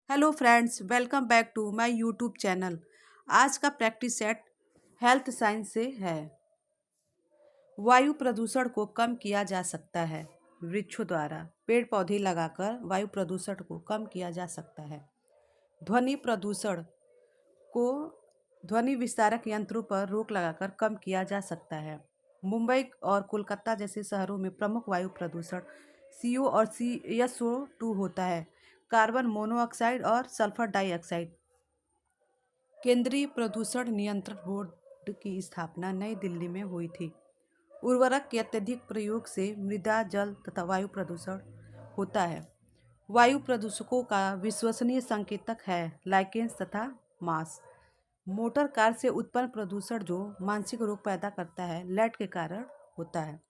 Hello friends, welcome back to my YouTube channel. आज का practice set health science से है। वायु प्रदूषण को कम किया जा सकता है। वृक्षों द्वारा पेड़ पौधे लगाकर वायु प्रदूषण को कम किया जा सकता है। ध्वनि प्रदूषण को ध्वनि विस्तारक यंत्रों पर रोक लगाकर कम किया जा सकता है। मुंबई और कोलकाता जैसे शहरों में प्रमुख वायु प्रदूषण CO और SO2 होता है। कार्बन मोनोऑक्साइड और सल्फर डाइऑक्साइड। केंद्रीय प्रदूषण नियंत्रण बोर्ड की स्थापना नई दिल्ली में हुई थी। उर्वरक के अत्यधिक प्रयोग से मृदा, जल तथा वायु प्रदूषण होता है। वायु प्रदूषकों का विश्वसनीय संकेतक है लाइकेंस तथा मास। मोटर कार से उत्पन्न प्रदूषण जो मानसिक रोग पैदा करता है, लेड के कारण होता है।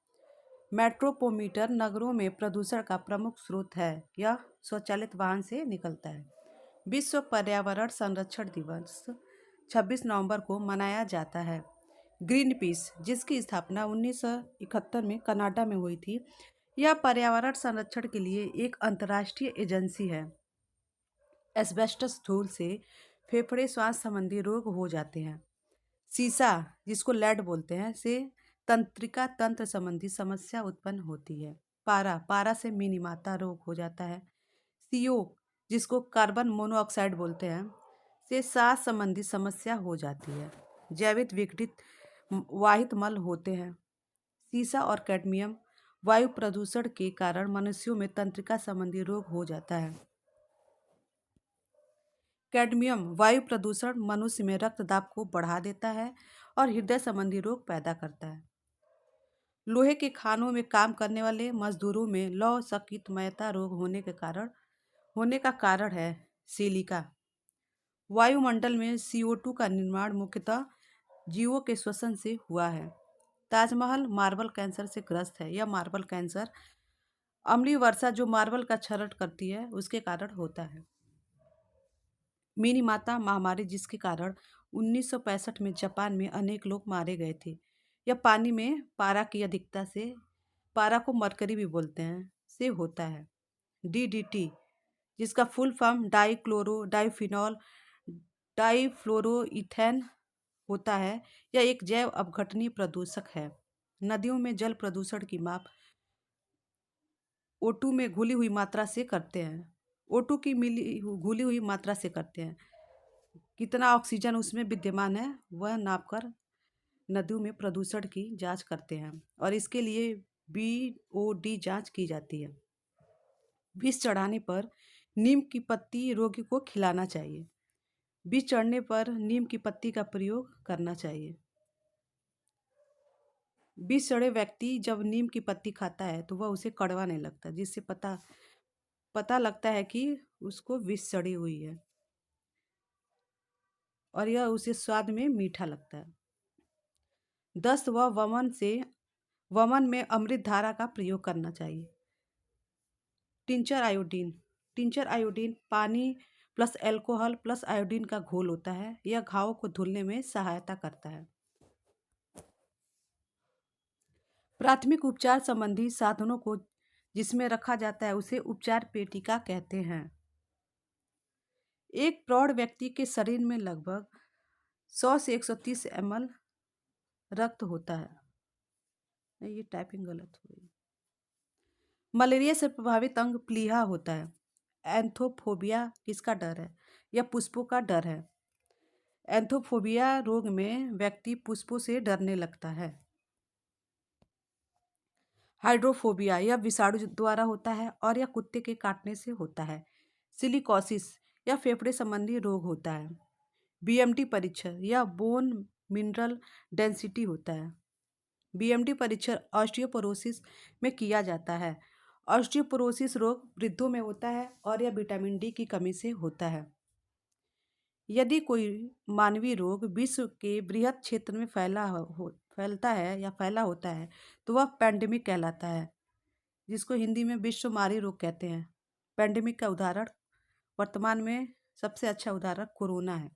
मेट्रोपोमीटर नगरों में प्रदूषण का प्रमुख स्रोत है। यह स्वचालित वाहन से निकलता है। विश्व पर्यावरण संरक्षण दिवस 26 नवंबर को मनाया जाता है। ग्रीन पीस, जिसकी स्थापना 1971 में कनाडा में हुई थी, यह पर्यावरण संरक्षण के लिए एक अंतर्राष्ट्रीय एजेंसी है। एस्बेस्टस धूल से फेफड़े श्वास संबंधी रोग हो जाते हैं। सीसा, जिसको लेड बोलते हैं, से तंत्रिका तंत्र संबंधी समस्या उत्पन्न होती है। पारा पारा से मिनीमाता रोग हो जाता है। CO, जिसको कार्बन मोनोऑक्साइड बोलते हैं, से सांस संबंधी समस्या हो जाती है। जैविक विघटित वाहित मल होते हैं। सीसा और कैडमियम वायु प्रदूषण के कारण मनुष्यों में तंत्रिका संबंधी रोग हो जाता है। कैडमियम वायु प्रदूषण मनुष्य में रक्तदाब को बढ़ा देता है और हृदय संबंधी रोग पैदा करता है। लोहे के खानों में काम करने वाले मजदूरों में लौह सकितमयता रोग होने का कारण है सिलिका। वायुमंडल में CO2 का निर्माण मुख्यतः जीवों के श्वसन से हुआ है। ताजमहल मार्बल कैंसर से ग्रस्त है। यह मार्बल कैंसर अम्लीय वर्षा जो मार्बल का क्षरण करती है उसके कारण होता है। मिनीमाता महामारी, जिसके कारण 1965 में जापान में अनेक लोग मारे गए थे। यह पानी में पारा की अधिकता से, पारा को मरकरी भी बोलते हैं, से होता है। DDT, जिसका फुल फॉर्म डाइक्लोरो डाइफिनॉल डाइफ्लोरोइथेन होता है, यह एक जैव अपघटनीय प्रदूषक है। नदियों में जल प्रदूषण की माप O2 में घुली हुई मात्रा से करते हैं। O2 की घुली हुई मात्रा से करते हैं। कितना ऑक्सीजन उसमें विद्यमान है वह नापकर नदियों में प्रदूषण की जांच करते हैं और इसके लिए BOD जांच की जाती है। विष चढ़ाने पर नीम की पत्ती रोगी को खिलाना चाहिए। विष चढ़ने पर नीम की पत्ती का प्रयोग करना चाहिए। विष चढ़े व्यक्ति जब नीम की पत्ती खाता है तो वह उसे कड़वा नहीं लगता, जिससे पता लगता है कि उसको विष चढ़ी हुई है और यह उसे स्वाद में मीठा लगता है। दस्त व वमन में अमृत धारा का प्रयोग करना चाहिए। टिंचर आयोडीन पानी प्लस अल्कोहल प्लस आयोडीन का घोल होता है। यह घावों को धुलने में सहायता करता है। प्राथमिक उपचार संबंधी साधनों को जिसमें रखा जाता है उसे उपचार पेटिका कहते हैं। एक प्रौढ़ व्यक्ति के शरीर में लगभग 100 से 130 ml रक्त होता है। नहीं, ये टाइपिंग गलत हो गई। मलेरिया से प्रभावित अंग प्लीहा होता है। एंथोफोबिया किसका डर है? यह पुष्पों का डर है। एंथोफोबिया रोग में व्यक्ति पुष्पों से डरने लगता है। हाइड्रोफोबिया यह विषाणु द्वारा होता है और यह कुत्ते के काटने से होता है। सिलिकोसिस यह फेफड़े संबंधी रोग होता है। BMD परीक्षण यह बोन मिनरल डेंसिटी होता है। BMD परीक्षण ऑस्टियोपोरोसिस में किया जाता है। ऑस्टियोपोरोसिस रोग वृद्धों में होता है और यह विटामिन D की कमी से होता है। यदि कोई मानवीय रोग विश्व के बृहत क्षेत्र में फैला होता है तो वह पैंडेमिक कहलाता है, जिसको हिंदी में विश्वमारी रोग कहते हैं। पैंडेमिक का उदाहरण वर्तमान में सबसे अच्छा उदाहरण कोरोना है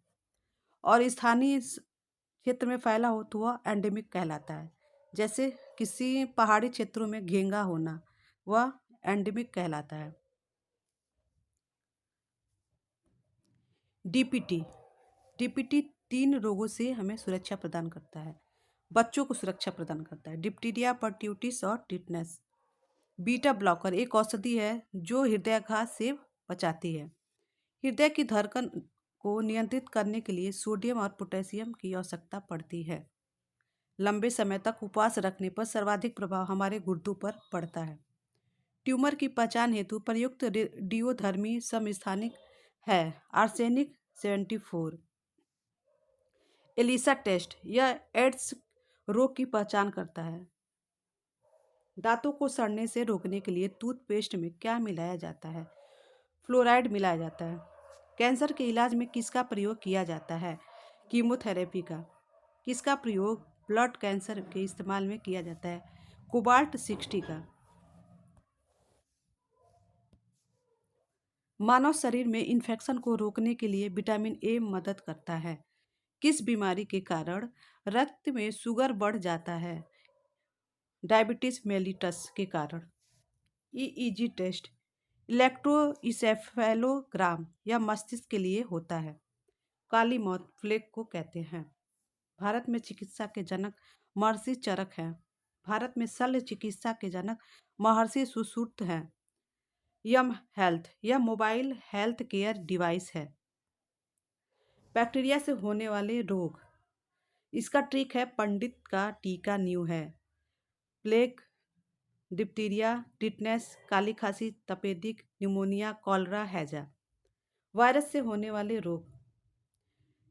और स्थानीय क्षेत्र में फैला हो तो वह एंडेमिक कहलाता है। जैसे किसी पहाड़ी क्षेत्रों में घेंगा होना, वह एंडेमिक कहलाता है। डीपीटी। डीपीटी 3 रोगों से हमें सुरक्षा प्रदान करता है। बच्चों को सुरक्षा प्रदान करता है, डिप्टीरिया, परट्यूटिस और टिटनेस। बीटा ब्लॉकर एक औषधि है जो हृदयाघात से बचाती है। हृदय की धड़कन को नियंत्रित करने के लिए सोडियम और पोटेशियम की आवश्यकता पड़ती है। लंबे समय तक उपवास रखने पर सर्वाधिक प्रभाव हमारे गुर्दों पर पड़ता है। ट्यूमर की पहचान हेतु प्रयुक्त रेडियोधर्मी समस्थानिक है आर्सेनिक 74। एलिसा टेस्ट यह एड्स रोग की पहचान करता है। दांतों को सड़ने से रोकने के लिए टूथपेस्ट में क्या मिलाया जाता है? फ्लोराइड मिलाया जाता है। कैंसर के इलाज में किसका प्रयोग किया जाता है? कीमोथेरेपी का। किसका प्रयोग ब्लड कैंसर के इस्तेमाल में किया जाता है? कोबाल्ट 60 का। मानव शरीर में इन्फेक्शन को रोकने के लिए विटामिन ए मदद करता है। किस बीमारी के कारण रक्त में शुगर बढ़ जाता है? डायबिटीज मेलिटस के कारण। ईईजी टेस्ट इलेक्ट्रोइसेफेलोग्राम या मस्तिष्क के लिए होता है। काली मौत प्लेग को कहते हैं। भारत में चिकित्सा के जनक महर्षि चरक हैं। भारत में शल्य चिकित्सा के जनक महर्षि सुश्रुत हैं। यम हेल्थ यह मोबाइल हेल्थ केयर डिवाइस है। बैक्टीरिया से होने वाले रोग, इसका ट्रिक है पंडित का टीका न्यू है। प्लेग, डिप्टीरिया, टिटनेस, काली खांसी, तपेदिक, निमोनिया, कॉलरा, हैजा। वायरस से होने वाले रोग,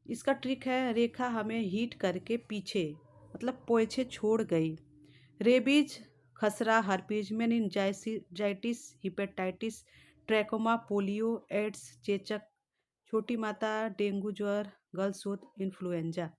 इसका ट्रिक है रेखा हमें हीट करके पीछे मतलब पोछे छोड़ गई। रेबीज, खसरा, herpes, meningitis, hepatitis, trachoma, polio, AIDS, चेचक, छोटी माता, डेंगू ज्वर, गलसोत, इन्फ्लुएंजा।